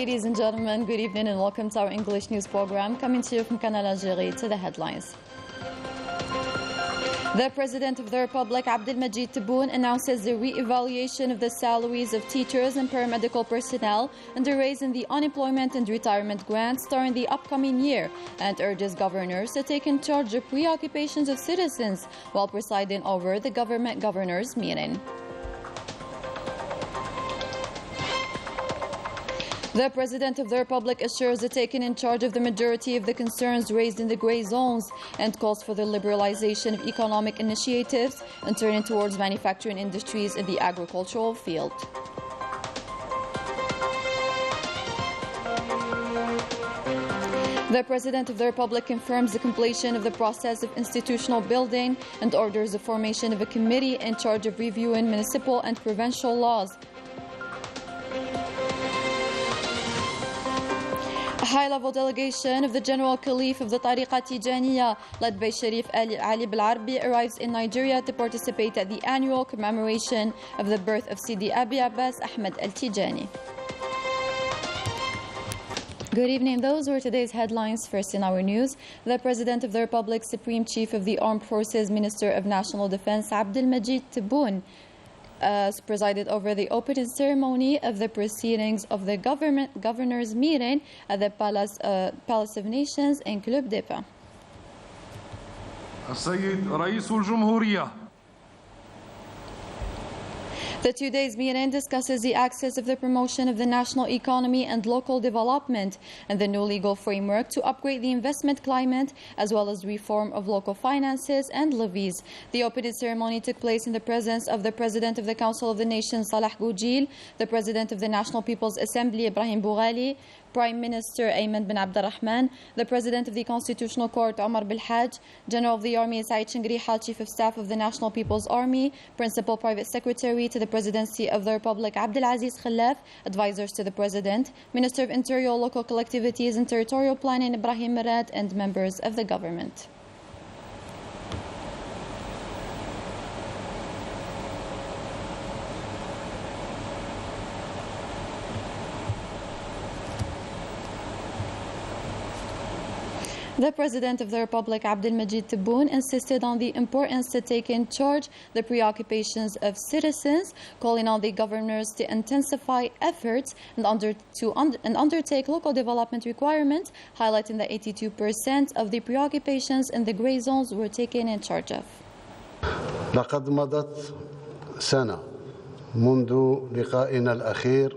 Ladies and gentlemen, good evening and welcome to our English news program coming to you from Canal, Algérie. To the headlines. The President of the Republic, Abdelmajid Tebboune, announces the re-evaluation of the salaries of teachers and paramedical personnel and the raise in the unemployment and retirement grants during the upcoming year, and urges governors to take in charge of preoccupations of citizens while presiding over the government governors' meeting. The President of the Republic assures the taking in charge of the majority of the concerns raised in the grey zones and calls for the liberalization of economic initiatives and turning towards manufacturing industries in the agricultural field. The President of the Republic confirms the completion of the process of institutional building and orders the formation of a committee in charge of reviewing municipal and provincial laws. A high-level delegation of the General Caliph of the Tariqa Tijaniya, led by Sharif Ali Belarbi, arrives in Nigeria to participate at the annual commemoration of the birth of Sidi Abi Abbas Ahmed al-Tijani. Good evening. Those were today's headlines. First in our news, the President of the Republic, Supreme Chief of the Armed Forces, Minister of National Defense, Abdelmajid Tebboune, presided over the opening ceremony of the proceedings of the governors' meeting at the Palace of Nations in Club d'Epa. السيد رئيس الجمهورية. The 2 days meeting discusses the access of the promotion of the national economy and local development and the new legal framework to upgrade the investment climate, as well as reform of local finances and levies. The opening ceremony took place in the presence of the President of the Council of the Nation, Salah Goujil, the President of the National People's Assembly, Ibrahim Boughali, Prime Minister Ayman bin Abdurrahman, the President of the Constitutional Court, Omar Belhaj, General of the Army, Said Shingriha, Chief of Staff of the National People's Army, Principal Private Secretary to the Presidency of the Republic, Abdelaziz Khallaf, advisors to the President, Minister of Interior, Local Collectivities and Territorial Planning, Ibrahim Murad, and members of the government. The President of the Republic, Abdelmajid Tebboune, insisted on the importance to take in charge the preoccupations of citizens, calling on the governors to intensify efforts and undertake local development requirements, highlighting that 82% of the preoccupations in the grey zones were taken in charge of. لقد مضت سنة منذ لقائنا الأخير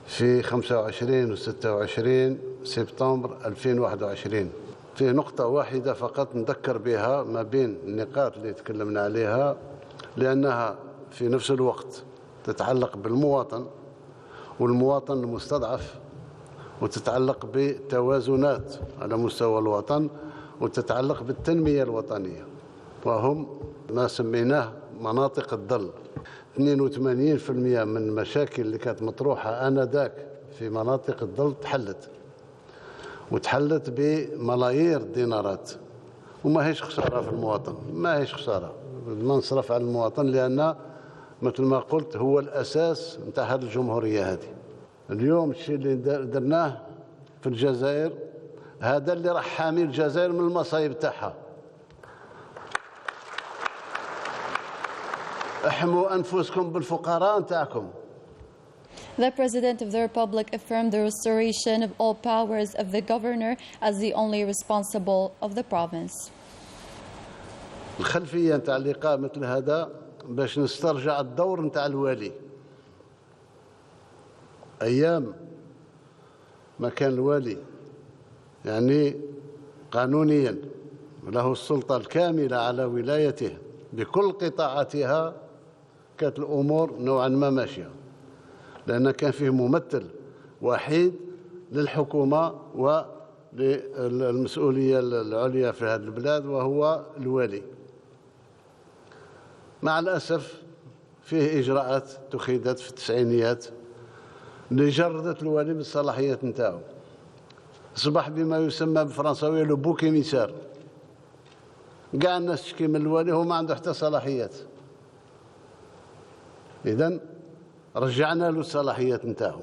في 25 و 26 سبتمبر 2021. في نقطة واحدة فقط نذكر بها ما بين النقاط اللي تكلمنا عليها، لأنها في نفس الوقت تتعلق بالمواطن والمواطن المستضعف، وتتعلق بالتوازنات على مستوى الوطن، وتتعلق بالتنمية الوطنية، وهم ما سميناه مناطق الظل. 82% من المشاكل اللي كانت مطروحة آنذاك في مناطق الظل وتحلت بملايير الدينارات، وما هيش خسارة في المواطن، ما هيش خسارة ما نصرف على المواطن، لأن مثل ما قلت هو الأساس نتاع هذه الجمهورية هذه. اليوم الشيء اللي درناه في الجزائر هذا اللي راح حامي الجزائر من المصايب تاعها. احموا أنفسكم بالفقراء نتاعكم. The President of the Republic affirmed the restoration of all powers of the governor as the only responsible of the province. الخلفية نتاع اللقاء مثل هذا باش نسترجع الدور نتاع الوالي. أيام ما كان الوالي يعني قانونيا له السلطة الكاملة على ولايته بكل قطاعاتها، كانت الأمور نوعا ما ماشية، لأن كان فيه ممثل وحيد للحكومة وللمسؤولية العليا في هذه البلاد وهو الوالي. مع الأسف فيه إجراءات اتخذت في التسعينيات اللي جردت الوالي بالصلاحيات نتاعو، أصبح بما يسمى بالفرنساوية لو بوك إيميسار. كاع الناس تشكي من الوالي هو ما عنده حتى صلاحيات. إذن رجعنا له الصلاحيات نتاعو،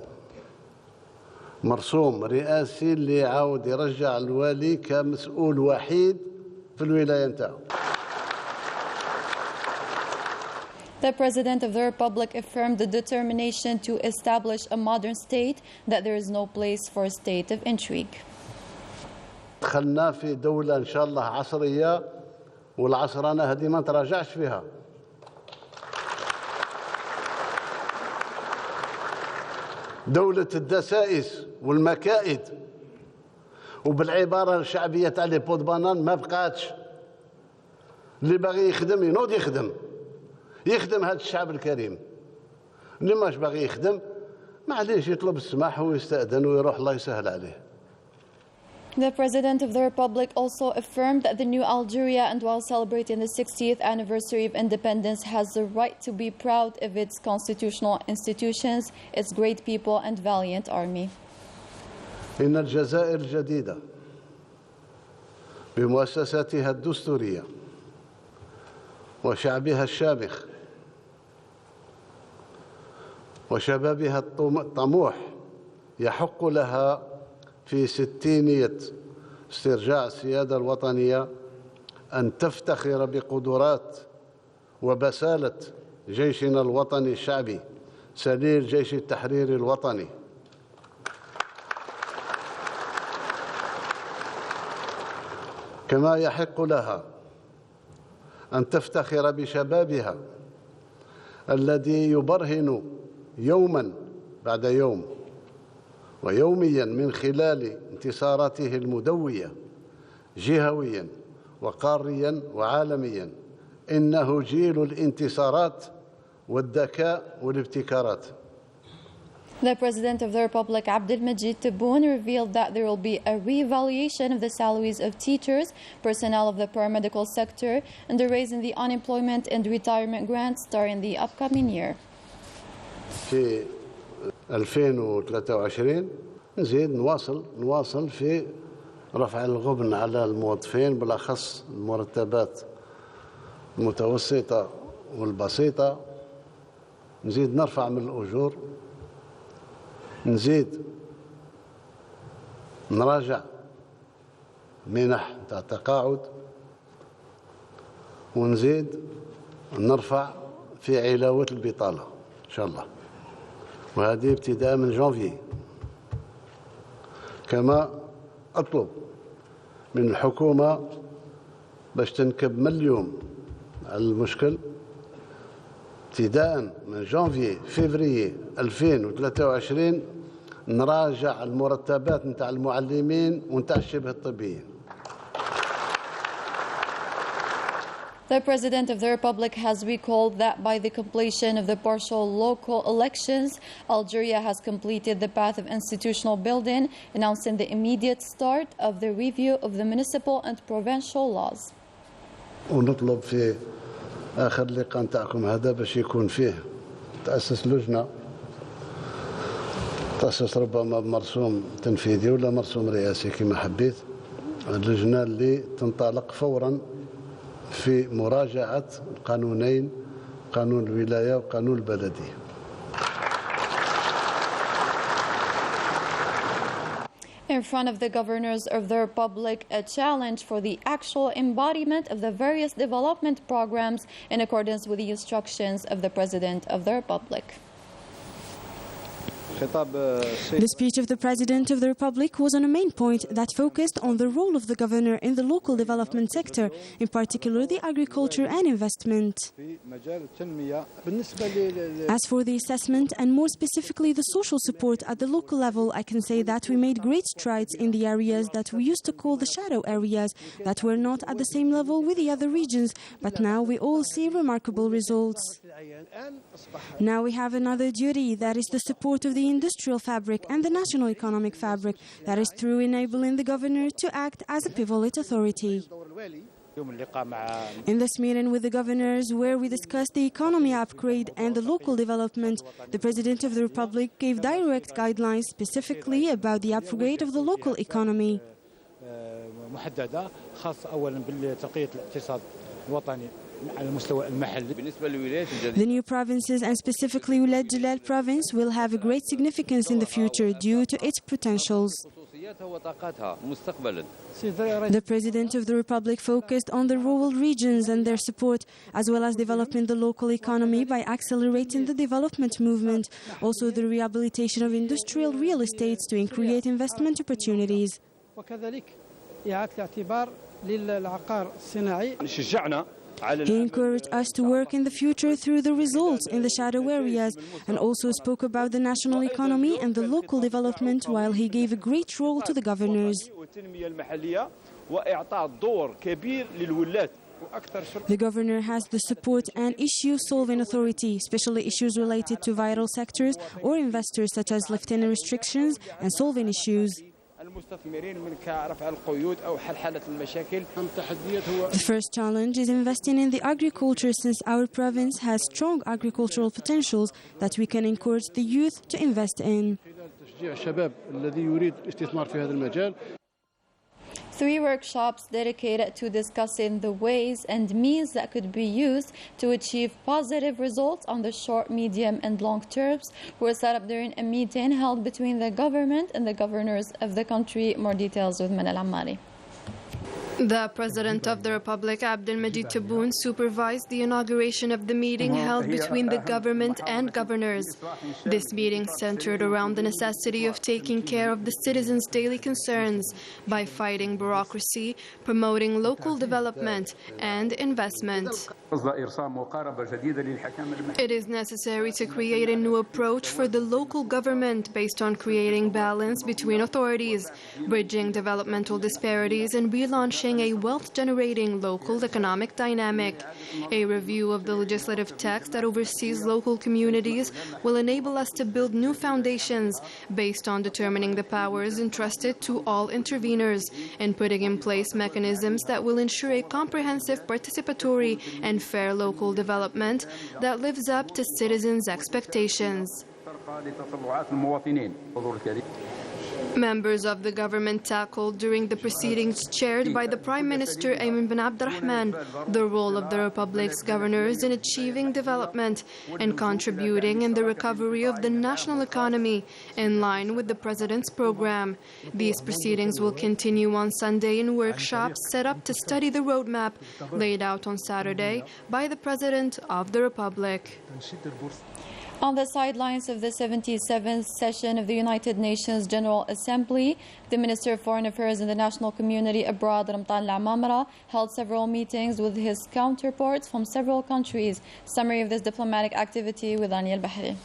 مرسوم رئاسي اللي يعاود يرجع الوالي كمسؤول وحيد في الولاية نتاعو. The President of the Republic affirmed the determination to establish a modern state, that there is no place for a state of intrigue. دخلنا في دولة إن شاء الله عصرية، والعصرانة هذه ما نتراجعش فيها. دولة الدسائس والمكائد، وبالعبارة الشعبية تاع لي بود بانان ما بقاتش. اللي باغي يخدم ينوض يخدم هذا الشعب الكريم. اللي ماش باغي يخدم معليش يطلب السماح ويستأذن ويروح، الله يسهل عليه. The President of the Republic also affirmed that the new Algeria, and while celebrating the 60th anniversary of independence, has the right to be proud of its constitutional institutions, its great people and valiant army. إن الجزائر الجديدة بمؤسساتها الدستورية وشعبها الشامخ وشبابها الطموح يحق لها في 60 استرجاع السيادة الوطنية أن تفتخر بقدرات وبسالة جيشنا الوطني الشعبي سليل جيش التحرير الوطني. كما يحق لها أن تفتخر بشبابها الذي يبرهن يوما بعد يوم ويوميا من خلال انتصاراته المدوية جهويا وقاريا وعالميا. إنه جيل الانتصارات والذكاء والابتكارات. The President of the Republic, Abdelmajid Tebboune, revealed that there will be a re-evaluation of the salaries of teachers, personnel of the paramedical sector, and a raise in the unemployment and retirement grants starting the upcoming year. في 2023 نزيد نواصل في رفع الغبن على الموظفين، بالأخص المرتبات المتوسطة والبسيطة. نزيد نرفع من الأجور، نزيد نراجع منح تاع تقاعد، ونزيد نرفع في علاوة البطالة إن شاء الله، وهذه ابتداء من جانفي. كما أطلب من الحكومة باش تنكب من اليوم على المشكل، ابتداء من جانفي فيفري 2023 نراجع المرتبات نتاع المعلمين ونتاع الشبه الطبيين. The President of the Republic has recalled that by the completion of the partial local elections, Algeria has completed the path of institutional building, announcing the immediate start of the review of the municipal and provincial laws. ونطلب في آخر لقاء نتاعكم هذا باش يكون فيه تأسس لجنة، تأسس ربما بمرسوم تنفيذي ولا مرسوم رئاسي كما حبيت، اللجنة اللي تنطلق فورا في مراجعة القانونين، قانون الولاية وقانون البلدية. In front of the governors of the Republic, a challenge for the actual embodiment of the various development programs in accordance with the instructions of the President of the Republic. The speech of the President of the Republic was on a main point that focused on the role of the governor in the local development sector, in particular the agriculture and investment. As for the assessment and more specifically the social support at the local level, I can say that we made great strides in the areas that we used to call the shadow areas, that were not at the same level with the other regions, but now we all see remarkable results. Now we have another duty, that is the support of the industrial fabric and the national economic fabric, that is through enabling the governor to act as a pivotal authority. In this meeting with the governors, where we discussed the economy upgrade and the local development, the President of the Republic gave direct guidelines specifically about the upgrade of the local economy. The new provinces, and specifically Ouled Jalal province, will have a great significance in the future due to its potentials. The President of the Republic focused on the rural regions and their support, as well as developing the local economy by accelerating the development movement, also the rehabilitation of industrial real estates to create investment opportunities. He encouraged us to work in the future through the results in the shadow areas, and also spoke about the national economy and the local development, while he gave a great role to the governors. The governor has the support and issue-solving authority, especially issues related to vital sectors or investors, such as lifting restrictions and solving issues. The first challenge is investing in the agriculture, since our province has strong agricultural potentials that we can encourage the youth to invest in. 3 workshops dedicated to discussing the ways and means that could be used to achieve positive results on the short, medium, and long terms were set up during a meeting held between the government and the governors of the country. More details with Manal Ammari. The President of the Republic, Abdelmajid Tebboune, supervised the inauguration of the meeting held between the government and governors. This meeting centered around the necessity of taking care of the citizens' daily concerns by fighting bureaucracy, promoting local development and investment. It is necessary to create a new approach for the local government based on creating balance between authorities, bridging developmental disparities, and relaunching a wealth-generating local economic dynamic. A review of the legislative text that oversees local communities will enable us to build new foundations based on determining the powers entrusted to all interveners and putting in place mechanisms that will ensure a comprehensive, participatory, and fair local development that lives up to citizens' expectations. Members of the government tackled during the proceedings chaired by the Prime Minister Ayman bin Abdurrahman the role of the Republic's governors in achieving development and contributing in the recovery of the national economy in line with the President's program. These proceedings will continue on Sunday in workshops set up to study the roadmap laid out on Saturday by the President of the Republic. On the sidelines of the 77th session of the United Nations General Assembly, the Minister of Foreign Affairs and the National Community Abroad, Ramtan Al-Amamra, held several meetings with his counterparts from several countries. Summary of this diplomatic activity with Daniel Bahri.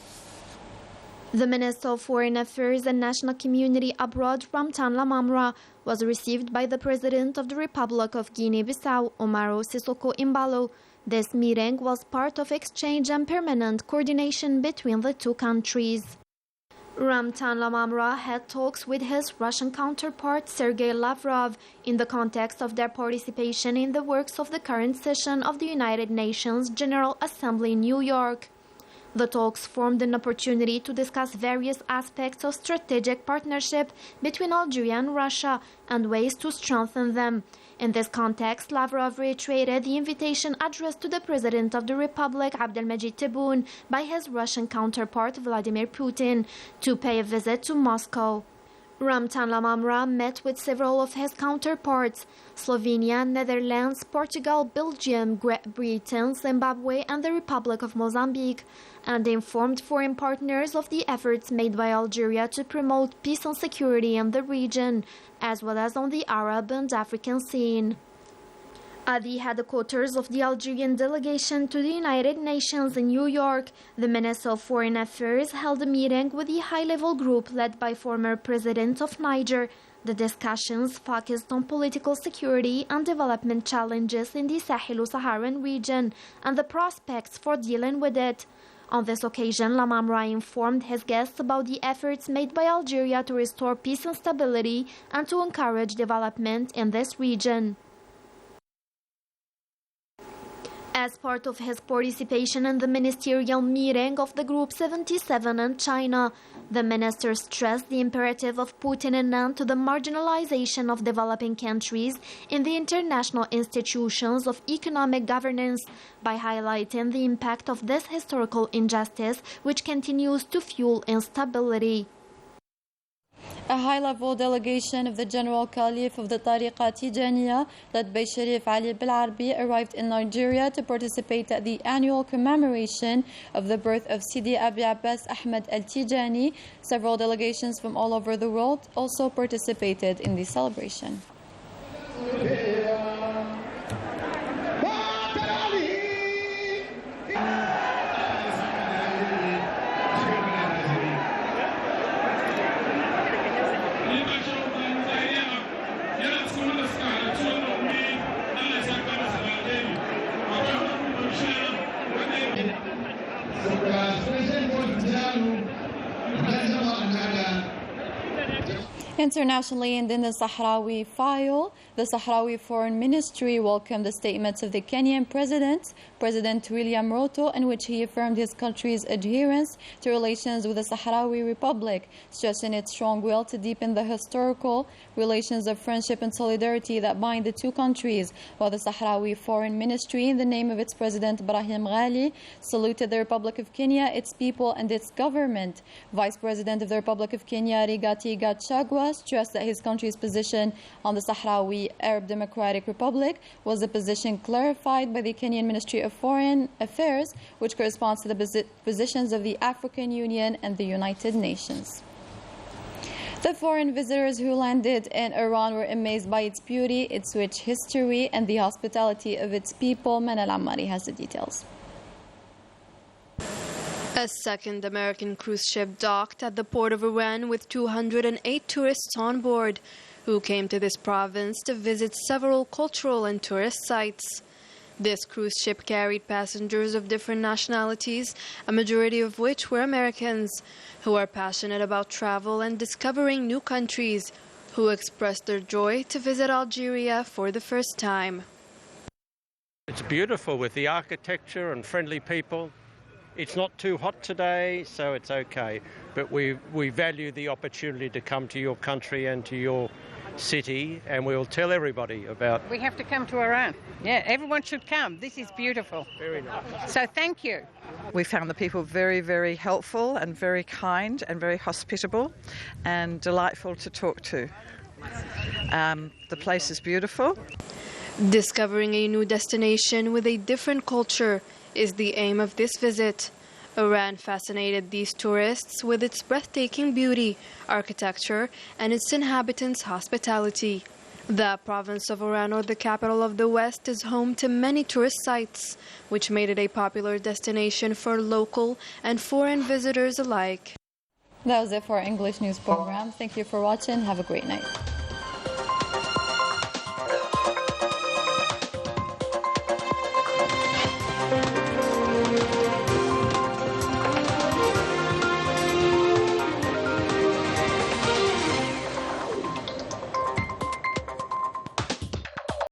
The Minister of Foreign Affairs and National Community Abroad, Ramtan Al-Amamra, was received by the President of the Republic of Guinea-Bissau, Umaro Sissoko Embalo. This meeting was part of exchange and permanent coordination between the two countries. Ramtan Al-Amamra had talks with his Russian counterpart Sergei Lavrov in the context of their participation in the works of the current session of the United Nations General Assembly in New York. The talks formed an opportunity to discuss various aspects of strategic partnership between Algeria and Russia and ways to strengthen them. In this context, Lavrov reiterated the invitation addressed to the President of the Republic, Abdelmajid Tebboune, by his Russian counterpart, Vladimir Putin, to pay a visit to Moscow. Ramtan Al-Amamra met with several of his counterparts, Slovenia, Netherlands, Portugal, Belgium, Great Britain, Zimbabwe, and the Republic of Mozambique, and informed foreign partners of the efforts made by Algeria to promote peace and security in the region, as well as on the Arab and African scene. At the headquarters of the Algerian delegation to the United Nations in New York, the Minister of Foreign Affairs held a meeting with the high-level group led by former President of Niger. The discussions focused on political security and development challenges in the Sahel-Saharan region and the prospects for dealing with it. On this occasion, Al-Amamra informed his guests about the efforts made by Algeria to restore peace and stability and to encourage development in this region. As part of his participation in the ministerial meeting of the Group 77 in China, the minister stressed the imperative of putting an end to the marginalization of developing countries in the international institutions of economic governance by highlighting the impact of this historical injustice, which continues to fuel instability. A high-level delegation of the General Caliph of the Tariqa Tijaniya, led by Sharif Ali Bilarbi, arrived in Nigeria to participate at the annual commemoration of the birth of Sidi Abi Abbas Ahmed al-Tijani. Several delegations from all over the world also participated in the celebration. Internationally, and in the Sahrawi file, the Sahrawi Foreign Ministry welcomed the statements of the Kenyan President William Ruto, in which he affirmed his country's adherence to relations with the Sahrawi Republic, stressing its strong will to deepen the historical relations of friendship and solidarity that bind the two countries, while the Sahrawi Foreign Ministry, in the name of its President Ibrahim Ghali, saluted the Republic of Kenya, its people, and its government. Vice President of the Republic of Kenya, Rigathi Gachagua, stressed that his country's position on the Sahrawi Arab Democratic Republic was a position clarified by the Kenyan Ministry of Foreign Affairs, which corresponds to the positions of the African Union and the United Nations. The foreign visitors who landed in Iran were amazed by its beauty, its rich history, and the hospitality of its people. Manal Ammari has the details. A second American cruise ship docked at the port of Iran with 208 tourists on board, who came to this province to visit several cultural and tourist sites. This cruise ship carried passengers of different nationalities, a majority of which were Americans, who are passionate about travel and discovering new countries, who expressed their joy to visit Algeria for the first time. It's beautiful with the architecture and friendly people. It's not too hot today, so it's okay. But we value the opportunity to come to your country and to your city, and we'll tell everybody about. We have to come to Iran. Yeah, everyone should come. This is beautiful. Very nice. So thank you. We found the people very, very helpful and very kind and very hospitable and delightful to talk to. The place is beautiful. Discovering a new destination with a different culture is the aim of this visit. Iran fascinated these tourists with its breathtaking beauty, architecture, and its inhabitants' hospitality. The province of Iran, or the capital of the West, is home to many tourist sites, which made it a popular destination for local and foreign visitors alike. That was it for our English news program. Thank you for watching. Have a great night.